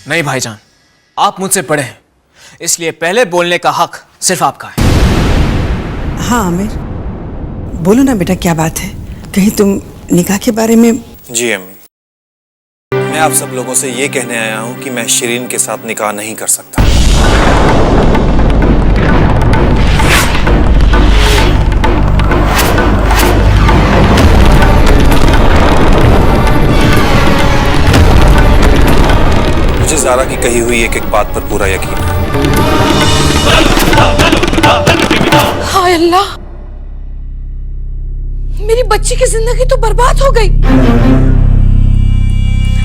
नहीं भाईजान, आप मुझसे बड़े हैं, इसलिए पहले बोलने का हक सिर्फ आपका है। हाँ आमिर, बोलो ना बेटा, क्या बात है? कहीं तुम निकाह के बारे में? जी अम्मी, मैं आप सब लोगों से ये कहने आया हूँ कि मैं शिरीन के साथ निकाह नहीं कर सकता। मुझे ज़ारा की कही हुई एक एक बात पर पूरा यकीन है। हाय अल्लाह, मेरी बच्ची की जिंदगी तो बर्बाद हो गई।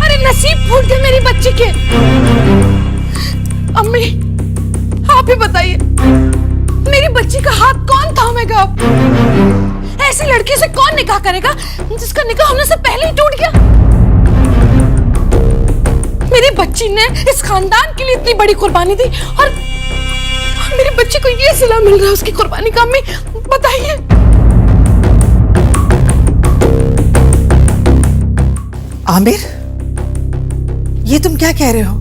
अरे नसीब फूट गए मेरी बच्ची के। अम्मी आप ही बताइए, मेरी बच्ची का हाथ कौन थामेगा? ऐसी लड़की से कौन निकाह करेगा जिसका निकाह होने से पहले ही टूट गया? मेरी बच्ची ने इस खानदान के लिए इतनी बड़ी कुर्बानी दी और मेरी बच्ची को ये सिला मिल रहा है उसकी कुर्बानी का। अम्मी बताइए। आमिर, ये तुम क्या कह रहे हो?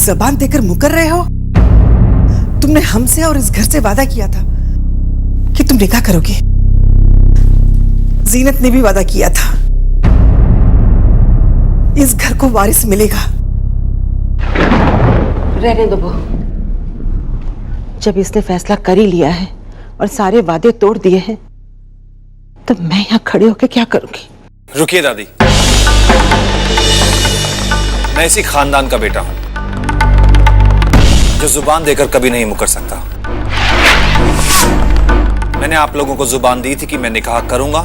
जबान देकर मुकर रहे हो? तुमने हमसे और इस घर से वादा किया था कि तुम निकाह करोगे। जीनत ने भी वादा किया था, इस घर को वारिस मिलेगा। रहने दो बहू, जब इसने फैसला कर ही लिया है और सारे वादे तोड़ दिए हैं, तब मैं यहाँ खड़े होकर क्या करूंगी? रुकिए दादी, मैं इसी खानदान का बेटा हूं जो जुबान देकर कभी नहीं मुकर सकता। मैंने आप लोगों को जुबान दी थी कि मैं निकाह करूंगा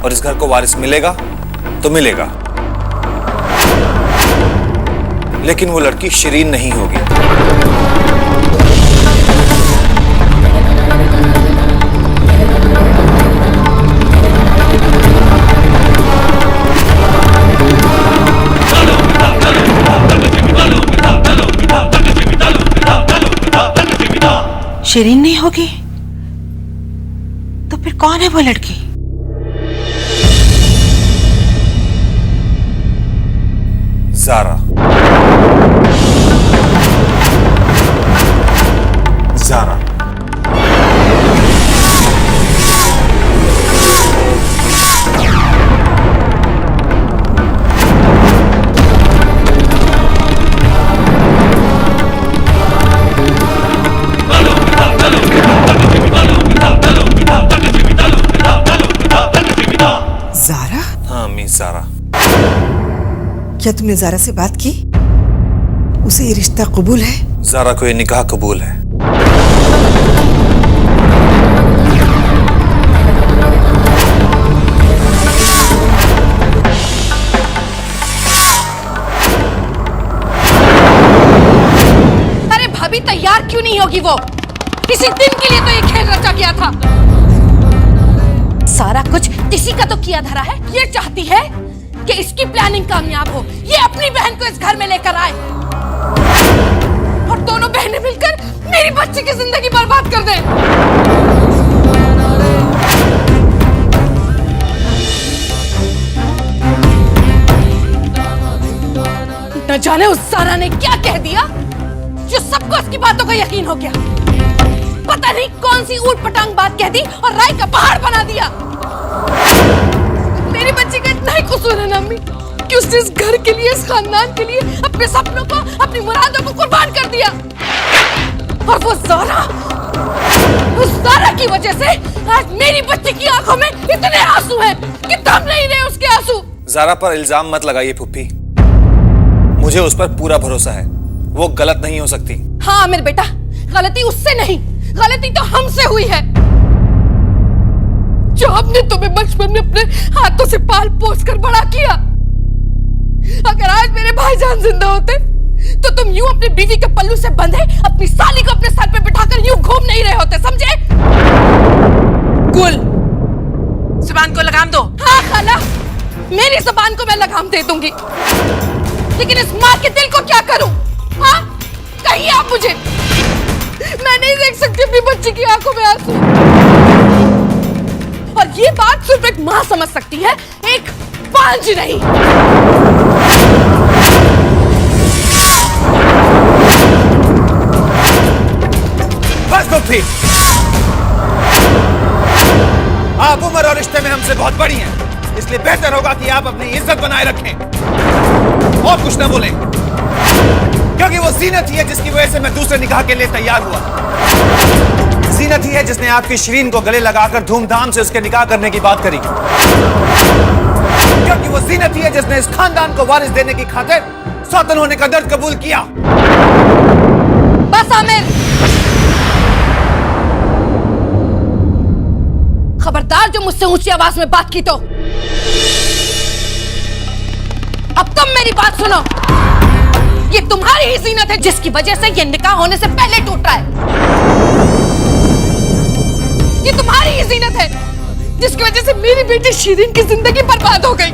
और इस घर को वारिस मिलेगा तो मिलेगा, लेकिन वो लड़की शिरीन नहीं होगी। शिरीन नहीं होगी तो फिर कौन है वो लड़की? ज़ारा। ज़ारा। ज़ारा? हाँ अम्मी, ज़ारा। क्या तुमने ज़ारा से बात की? उसे ये रिश्ता कबूल है? ज़ारा को ये निकाह कबूल है। अरे भाभी तैयार क्यों नहीं होगी वो? इसी दिन के लिए तो ये खेल रचा गया था। सारा कुछ इसी का तो किया धरा है। ये चाहती है कि इसकी प्लानिंग कामयाब हो, ये अपनी बहन को इस घर में लेकर आए और दोनों बहनें मिलकर मेरी बच्ची की जिंदगी बर्बाद कर दें। न जाने उस सारा ने क्या कह दिया जो सबको उसकी बातों का यकीन हो गया। पता नहीं कौन सी ऊट पटांग बात कह दी और राय का पहाड़ बना दिया। मेरी बच्ची का इतना ही कसूर है ना अम्मी कि उसने इस घर के लिए, इस खानदान के लिए अपने सपनों को, अपनी मुरादों को कुर्बान कर दिया। और वो ज़ारा, उस ज़ारा की वजह से आज मेरी बच्ची की आंखों में इतने आंसू हैं कि थम नहीं रहे उसके आंसू। ज़ारा पर इल्जाम मत लगाइए फुप्पी, मुझे उस पर पूरा भरोसा है, वो गलत नहीं हो सकती। हाँ मेरे बेटा, गलती उससे नहीं, गलती तो हमसे हुई है जो हमने तुम्हें बचपन में अपने हाथों से पाल पोस कर बड़ा किया। अगर आज मेरे भाईजान जिंदा होते तो तुम यूं अपनी बीवी के पल्लू से बंधे अपनी साली को अपने सर पे बिठाकर यूं घूम नहीं रहे होते, समझे? कुल जुबान को लगाम दो। हाँ खाला, मेरी जुबान को मैं लगाम दे दूंगी, लेकिन इस माँ के दिल को क्या करूं? हाँ कहिए आप मुझे। मैं नहीं देख सकती अपनी बच्ची की आंखों में आंसू, और ये बात सिर्फ एक माँ समझ सकती है, एक पांच नहीं। मुझसे बहुत बड़ी हैं, इसलिए बेहतर होगा कि आप अपनी इज्जत बनाए रखें और कुछ न बोलें, क्योंकि वो जीनत ही है जिसकी वजह से मैं दूसरे निकाह के लिए तैयार हुआ। जीनत ही है जिसने आपकी शिरीन को गले लगाकर धूमधाम से उसके निकाह करने की बात करी, क्योंकि वो जीनत ही है जिसने इस खानदान को वारिस देने की खातिर सौतन होने का दर्द कबूल किया। बस आमिर, खबरदार जो मुझसे ऊंची आवाज में बात की तो। अब तुम मेरी बात सुनो, ये तुम्हारी ही जीनत है जिसकी वजह से ये निकाह होने से पहले टूट रहा है। ये तुम्हारी ही जीनत है जिसकी वजह से मेरी बेटी शिरीन की जिंदगी बर्बाद हो गई।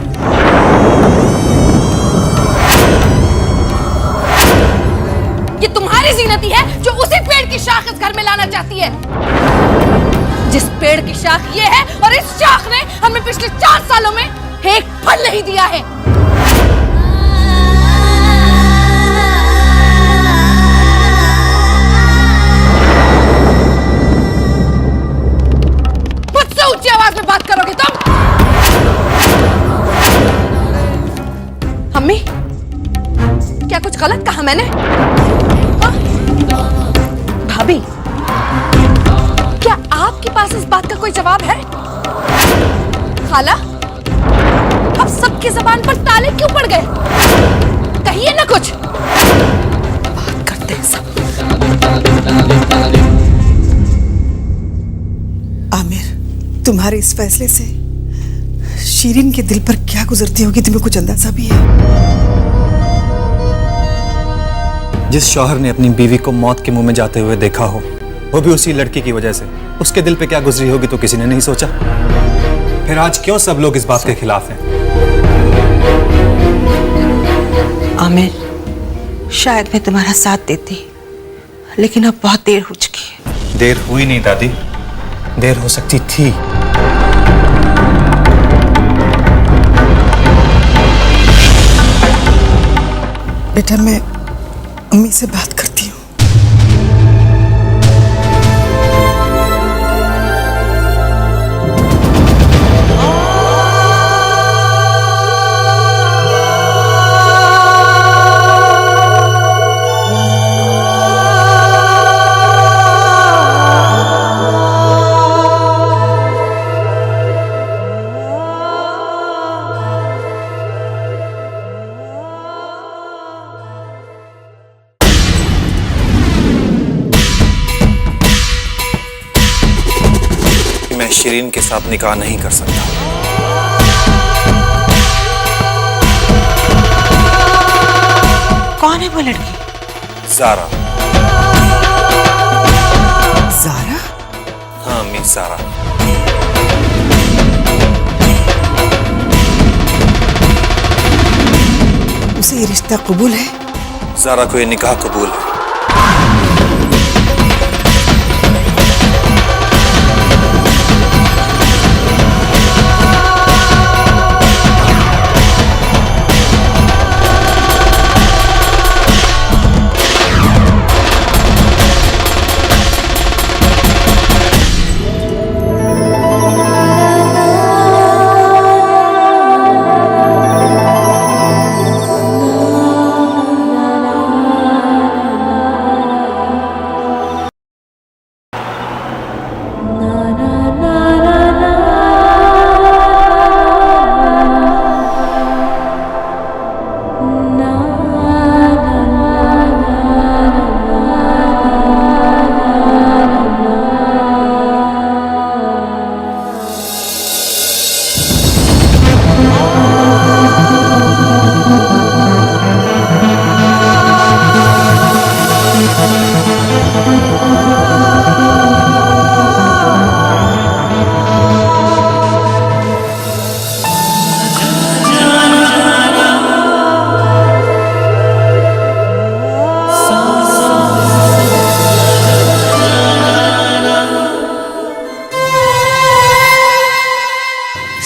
ये तुम्हारी जीनत ही है जो उसी पेड़ की शाख इस घर में लाना चाहती है, जिस पेड़ की शाख ये है और इस शाख ने हमें पिछले 4 सालों में एक फल नहीं दिया है। मुझसे ऊंची आवाज में बात करोगे तुम? अम्मी, क्या कुछ गलत कहा मैंने? भाभी, क्या आपके पास इस बात का कोई जवाब है? खाला, अब सबकी जबान पर ताले क्यों पड़ गए? कहिए ना कुछ। बात करते हैं सब। आमिर, तुम्हारे इस फैसले से शिरीन के दिल पर क्या गुजरती होगी तुम्हें कुछ अंदाजा भी है? जिस शौहर ने अपनी बीवी को मौत के मुंह में जाते हुए देखा हो, वो भी उसी लड़की की वजह से, उसके दिल पे क्या गुजरी होगी तो किसी ने नहीं सोचा। फिर आज क्यों सब लोग इस बात के खिलाफ हैं? आमिर, शायद मैं तुम्हारा साथ देती, लेकिन अब बहुत देर हो चुकी है। देर हुई नहीं दादी, देर हो सकती थी। बेटा, मैं अम्मी से बात करती हूँ। मैं शिरीन के साथ निकाह नहीं कर सकता। कौन है वो लड़की? ज़ारा। ज़ारा? हाँ अम्मी, ज़ारा। उसे ये रिश्ता कबूल है? ज़ारा को ये निकाह कबूल है।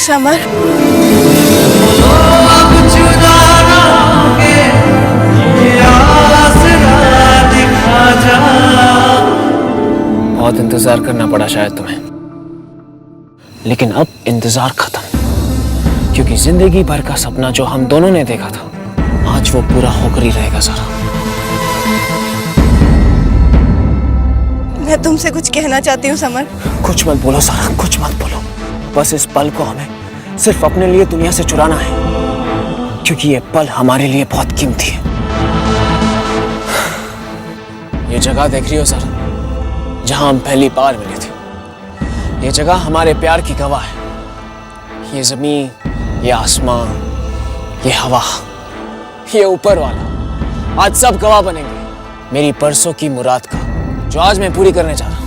समर, बहुत इंतजार करना पड़ा शायद तुम्हें, लेकिन अब इंतजार खत्म। क्योंकि जिंदगी भर का सपना जो हम दोनों ने देखा था, आज वो पूरा होकर ही रहेगा सारा। मैं तुमसे कुछ कहना चाहती हूँ समर। कुछ मत बोलो सारा, कुछ मत बोलो। बस इस पल को हमें सिर्फ अपने लिए दुनिया से चुराना है, क्योंकि ये पल हमारे लिए बहुत कीमती है। ये जगह देख रही हो सारा, जहां हम पहली बार मिले थे। ये जगह हमारे प्यार की गवाह है। ये जमीन, ये आसमान, ये हवा, ये ऊपर वाला, आज सब गवाह बनेंगे मेरी परसों की मुराद का, जो आज मैं पूरी करने जा रहा हूं।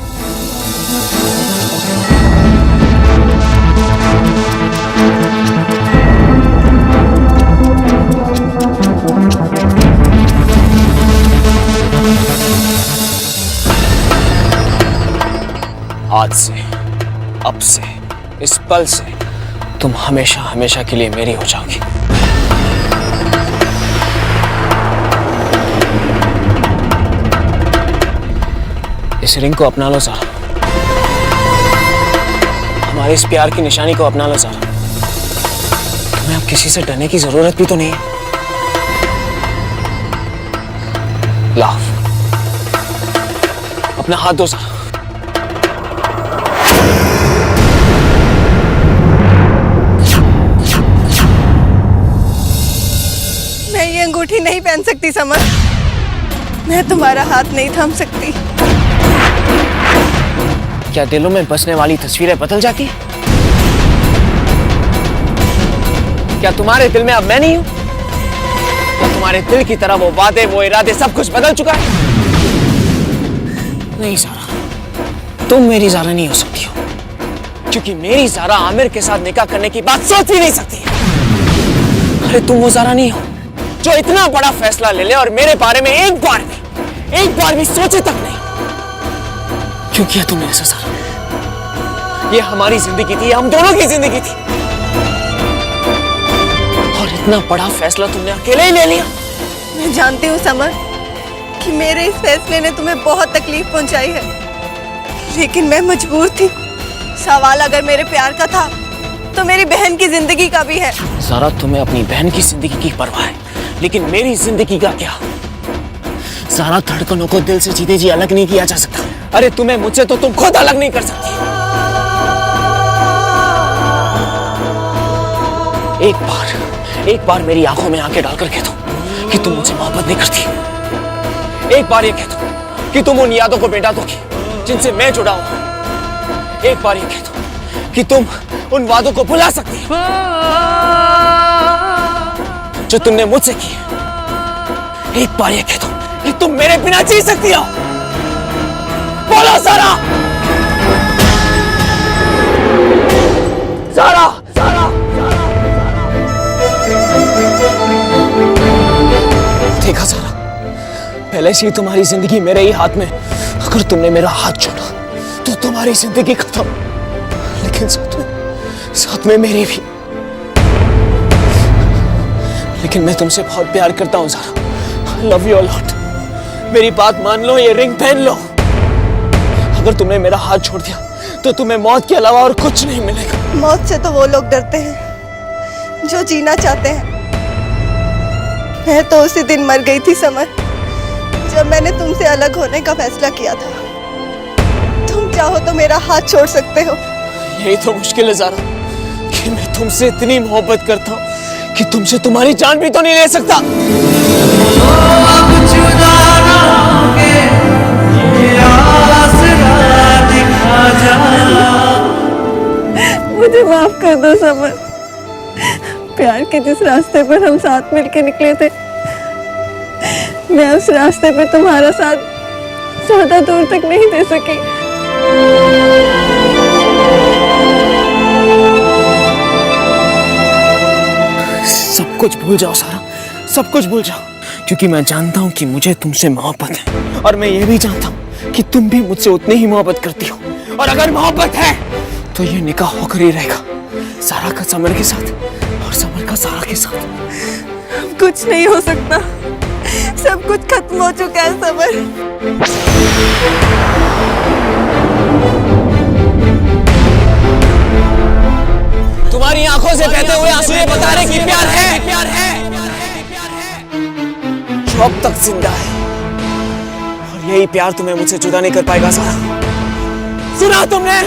आज से, अब से, इस पल से तुम हमेशा हमेशा के लिए मेरी हो जाओगी। इस रिंग को अपना लो सारा, हमारे इस प्यार की निशानी को अपना लो सारा। तुम्हें अब किसी से डरने की जरूरत भी तो नहीं है। लाओ, अपना हाथ दो सारा। मैं ये अंगूठी नहीं पहन सकती समर। मैं तुम्हारा हाथ नहीं थाम सकती। क्या दिलों में बसने वाली तस्वीरें बदल जाती हैं? क्या तुम्हारे दिल में अब मैं नहीं हूं? क्या तुम्हारे दिल की तरह वो वादे, वो इरादे, सब कुछ बदल चुका है? नहीं ज़ारा, तुम मेरी ज़ारा नहीं हो सकती हो, क्योंकि मेरी ज़ारा आमिर के साथ निकाह करने की बात सोच ही नहीं सकती। अरे तुम वो ज़ारा नहीं हो जो इतना बड़ा फैसला ले ले और मेरे बारे में एक बार भी सोचे तक नहीं। क्यों किया तुमने ऐसा ज़ारा? ये हमारी जिंदगी थी, हम दोनों की जिंदगी थी, और इतना बड़ा फैसला तुमने अकेले ही ले लिया। मैं जानती हूँ समर कि मेरे इस फैसले ने तुम्हें बहुत तकलीफ पहुंचाई है, लेकिन मैं मजबूर थी। सवाल अगर मेरे प्यार का था तो मेरी बहन की जिंदगी का भी है। ज़ारा, तुम्हें अपनी बहन की जिंदगी की परवाह है, लेकिन मेरी जिंदगी का क्या? ज़ारा, धड़कनों को दिल से जीते जी अलग नहीं किया जा सकता। अरे तुम्हें मुझसे तो तुम खुद अलग नहीं कर सकती। एक बार मेरी आंखों में आंखें डालकर कह दो कि तुम मुझसे मोहब्बत नहीं करती। एक बार ये कह दो कि तुम उन यादों को मिटा दोगी जिनसे मैं जुड़ा हूं। एक बार ये कह दो कि तुम उन वादों को भुला सकती हो जो तुमने मुझसे किए। एक बार ये कह दो कि तुम मेरे बिना जी सकती हो। बोलो ज़ारा! ज़ारा! देखा ज़ारा, पहले से ही तुम्हारी जिंदगी मेरे ही हाथ में। अगर तुमने मेरा हाथ छोड़ा तो तुम्हारी जिंदगी खत्म, लेकिन साथ में मेरी भी। लेकिन मैं तुमसे बहुत प्यार करता हूं Zaara. I love you a lot। मेरी बात मान लो, ये रिंग पहन लो। अगर तुमने मेरा हाथ छोड़ दिया तो तुम्हें मौत के अलावा और कुछ नहीं मिलेगा। मौत से तो वो लोग डरते हैं जो जीना चाहते हैं। मैं तो उसी दिन मर गई थी समर, जब मैंने तुमसे अलग होने का फैसला किया था। तुम चाहो तो मेरा हाथ छोड़ सकते हो। यही तो मुश्किल है ज़ारा, कि मैं तुमसे इतनी मोहब्बत करता हूँ कि तुमसे तुम्हारी जान भी तो नहीं ले सकता। मुझे माफ कर दो समर। प्यार के जिस रास्ते पर हम साथ मिलके निकले थे, मैं उस रास्ते पे तुम्हारा साथ ज्यादा दूर तक नहीं दे सकी। सब कुछ भूल जाओ ज़ारा, सब कुछ भूल जाओ, क्योंकि मैं जानता हूँ कि मुझे तुमसे मोहब्बत है, और मैं ये भी जानता हूँ कि तुम भी मुझसे उतनी ही मोहब्बत करती हो। और अगर मोहब्बत है तो ये निकाह होकर ही रहेगा, ज़ारा का समर के साथ और समर का ज़ारा के साथ। कुछ नहीं हो सकता, सब कुछ खत्म हो चुका है समर। तुम्हारी आंखों से बहते हुए आंसू ये बता रहे कि प्यार है, जो अब तक जिंदा है, और यही प्यार तुम्हें मुझसे जुदा नहीं कर पाएगा सारा। सुना तुमने?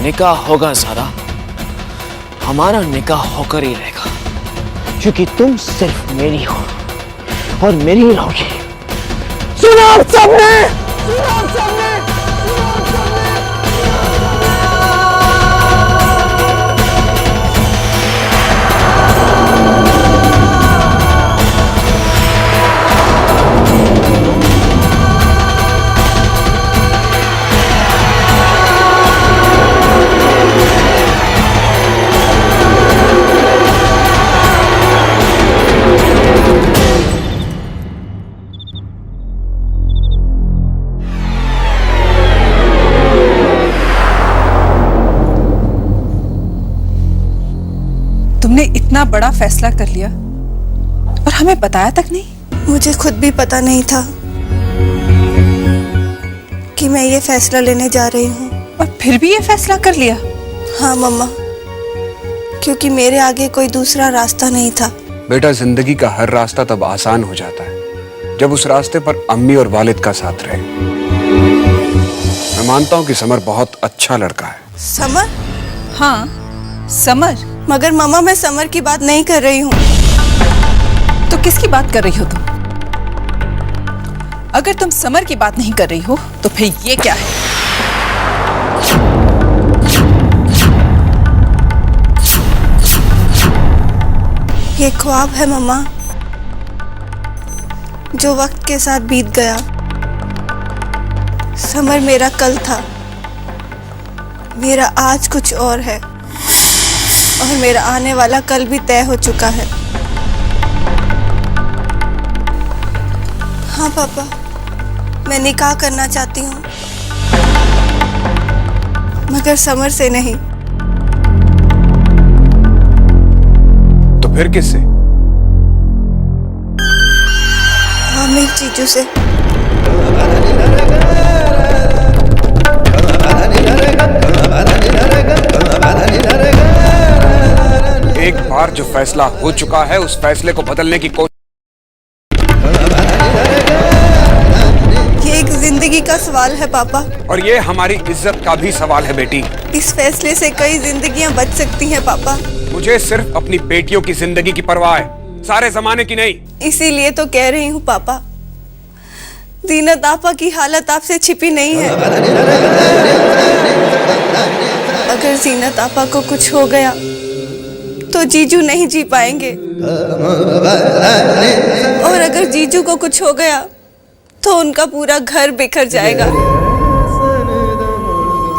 निकाह होगा सारा, हमारा निकाह होकर ही रहेगा, क्योंकि तुम सिर्फ मेरी हो और मेरी ही रहोगी। सुना सबने? तुमने इतना बड़ा फैसला कर लिया और हमें बताया तक नहीं? मुझे खुद भी पता नहीं था कि मैं ये फैसला लेने जा रही हूँ। और फिर भी ये फैसला कर लिया? हाँ मम्मा, क्योंकि मेरे आगे कोई दूसरा रास्ता नहीं था। बेटा, जिंदगी का हर रास्ता तब आसान हो जाता है जब उस रास्ते पर अम्मी और वालिद का साथ रहे। मैं मानता हूँ कि समर बहुत अच्छा लड़का है। समर? हाँ, समर। मगर मम्मा, मैं समर की बात नहीं कर रही हूँ। तो किसकी बात कर रही हो तुम? अगर तुम समर की बात नहीं कर रही हो तो फिर ये क्या है? ये ख्वाब है मम्मा, जो वक्त के साथ बीत गया। समर मेरा कल था, मेरा आज कुछ और है, और मेरा आने वाला कल भी तय हो चुका है। हाँ पापा, मैं निकाह करना चाहती हूँ, मगर समर से नहीं। तो फिर किससे? आमिर जीजू से। एक बार जो फैसला हो चुका है उस फैसले को बदलने की कोशिश। ये एक जिंदगी का सवाल है पापा, और ये हमारी इज्जत का भी सवाल है बेटी। इस फैसले से कई जिंदगियां बच सकती हैं पापा। मुझे सिर्फ अपनी बेटियों की जिंदगी की परवाह है, सारे जमाने की नहीं। इसीलिए तो कह रही हूँ पापा, जीनत आपा की हालत आपसे छिपी नहीं है। अगर जीनत आपा को कुछ हो गया तो जीजू नहीं जी पाएंगे, और अगर जीजू को कुछ हो गया तो उनका पूरा घर बिखर जाएगा।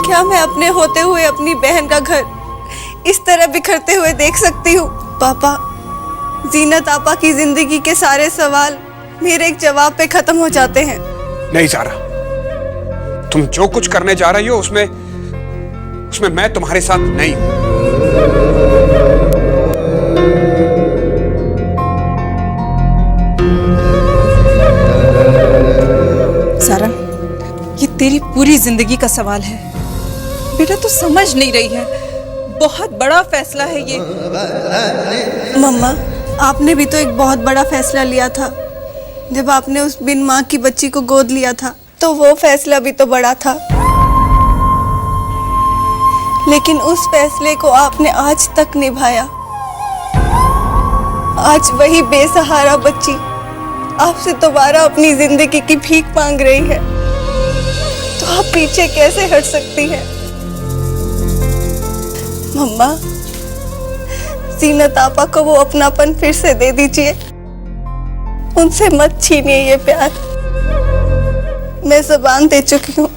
क्या मैं अपने होते हुए अपनी बहन का घर इस तरह बिखरते हुए देख सकती हूँ? पापा, जीनत आपा की जिंदगी के सारे सवाल मेरे एक जवाब पे खत्म हो जाते हैं। नहीं सारा, तुम जो कुछ करने जा रही हो उसमें मैं तुम्हारे साथ नहीं हूं। सारा, ये तेरी पूरी जिंदगी का सवाल है बेटा, तू समझ नहीं रही है। बहुत बड़ा फैसला है ये। मम्मा, आपने भी तो एक बहुत बड़ा फैसला लिया था जब आपने उस बिन माँ की बच्ची को गोद लिया था, तो वो फैसला भी तो बड़ा था। लेकिन उस फैसले को आपने आज तक निभाया। आज वही बेसहारा बच्ची आपसे दोबारा अपनी जिंदगी की भीख मांग रही है, तो आप पीछे कैसे हट सकती हैं? मम्मा, जीनत आपा को वो अपनापन फिर से दे दीजिए, उनसे मत छीनिए ये प्यार। मैं ज़बान दे चुकी हूँ।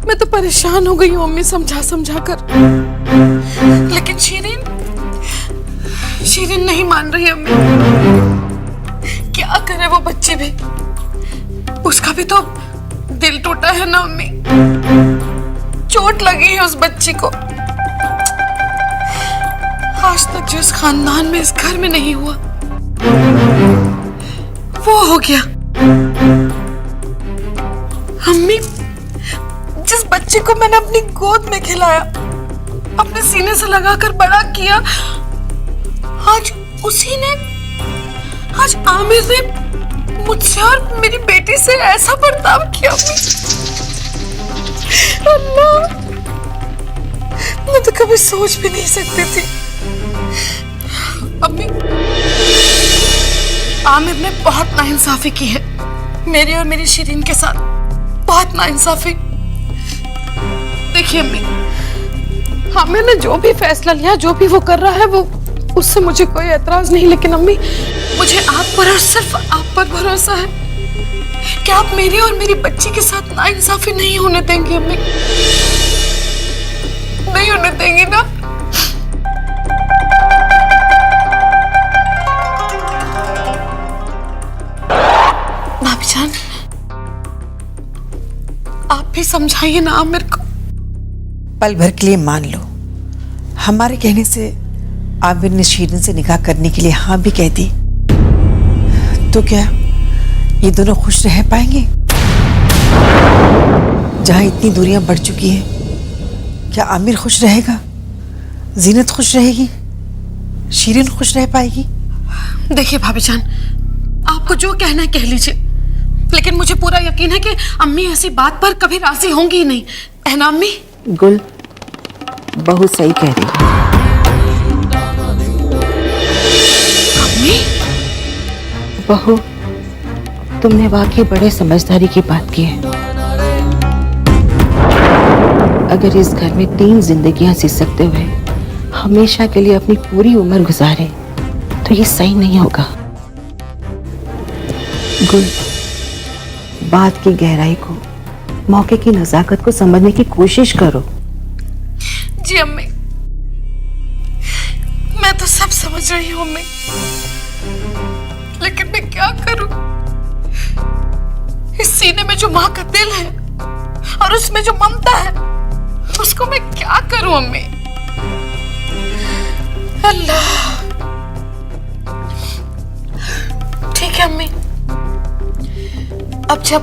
मैं तो परेशान हो गई हूँ अम्मी समझा समझा कर, लेकिन शीरीन नहीं मान रही अम्मी। क्या करे वो बच्ची भी, उसका भी तो दिल टूटा है ना अम्मी, चोट लगी है उस बच्ची को। आज तक जो इस खानदान में, इस घर में नहीं हुआ वो हो गया। अम्मी, जिस बच्चे को मैंने अपनी गोद में खिलाया, अपने सीने से लगाकर बड़ा किया, आज आमिर ने मुझसे और मेरी बेटी से ऐसा बर्ताव किया। अल्लाह, मैं तो कभी सोच भी नहीं सकती थी। अम्मी, आमिर ने बहुत नाइंसाफी की है मेरी और मेरी शीरीन के साथ, बहुत नाइंसाफी। देखिए अम्मी, आमिर ने जो भी फैसला लिया, जो भी वो कर रहा है, वो उससे मुझे कोई एतराज नहीं, लेकिन अम्मी मुझे आप पर और सिर्फ आप पर भरोसा है कि आप मेरी और मेरी बच्ची के साथ नाइंसाफी नहीं होने देंगी। अम्मी, नहीं होने देंगी ना? भाभी जान, आप भी समझाइए ना आमिर को। पल भर के लिए मान लो, हमारे कहने से आमिर ने शीरीन से निकाह करने के लिए हाँ भी कह दी, तो क्या ये दोनों खुश रह पाएंगे? जहां इतनी दूरियां बढ़ चुकी हैं, क्या आमिर खुश रहेगा? जीनत खुश रहेगी? शीरीन खुश रह पाएगी? देखिए भाभी जान, आपको जो कहना है कह लीजिए, लेकिन मुझे पूरा यकीन है कि अम्मी ऐसी बात पर कभी राजी होंगी ही नहीं, है ना अम्मी? गुल, बहू सही कह रही है। अम्मी? बहू, तुमने वाकई बड़े समझदारी की बात की है। अगर इस घर में 3 जिंदगियां जी सकते हुए हमेशा के लिए अपनी पूरी उम्र गुजारे तो ये सही नहीं होगा। गुल, बात की गहराई को, मौके की नजाकत को समझने की कोशिश करो। जी अम्मी, मैं तो सब समझ रही हूँ अम्मी, लेकिन मैं क्या करूं? इस सीने में जो माँ का दिल है और उसमें जो ममता है, उसको मैं क्या करूं अम्मी? अल्लाह। ठीक है अम्मी, अब जब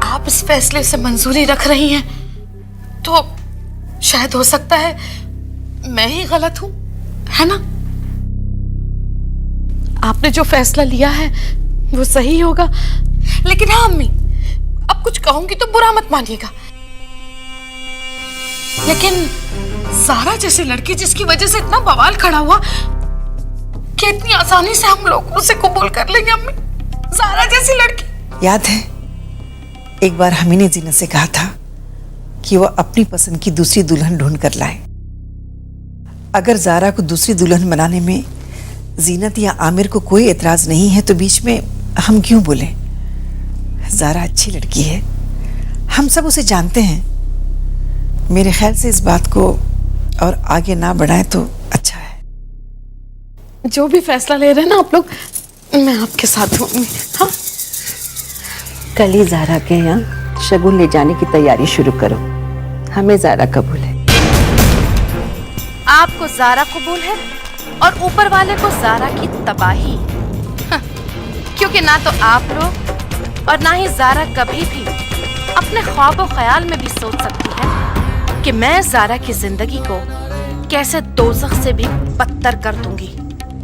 आप इस फैसले से मंजूरी रख रही हैं, तो शायद हो सकता है मैं ही गलत हूं, है ना? आपने जो फैसला लिया है वो सही होगा, लेकिन हाँ अम्मी, अब कुछ कहूंगी तो बुरा मत मानिएगा, लेकिन ज़ारा जैसी लड़की जिसकी वजह से इतना बवाल खड़ा हुआ, कि इतनी आसानी से हम लोग उसे कबूल कर लेंगे अम्मी? ज़ारा जैसी लड़की। याद है एक बार हमी ने जीनत से कहा था कि वो अपनी पसंद की दूसरी दुल्हन ढूंढ कर लाए। अगर ज़ारा को दूसरी दुल्हन बनाने में जीनत या आमिर को कोई एतराज नहीं है, तो बीच में हम क्यों बोले? ज़ारा अच्छी लड़की है, हम सब उसे जानते हैं। मेरे ख्याल से इस बात को और आगे ना बढ़ाएं तो अच्छा है। जो भी फैसला ले रहे हैं ना आप लोग, मैं आपके साथ हूँ। हाँ, कल ही ज़ारा के यहाँ शगुन ले जाने की तैयारी शुरू करो। हमें ज़ारा कबूल है। आपको ज़ारा कबूल है और ऊपर वाले को ज़ारा की तबाही। हाँ, क्योंकि ना तो आप लोग और ना ही ज़ारा कभी भी अपने ख्वाब और ख्याल में भी सोच सकती है कि मैं ज़ारा की जिंदगी को कैसे दोज़ख से भी बदतर कर दूंगी।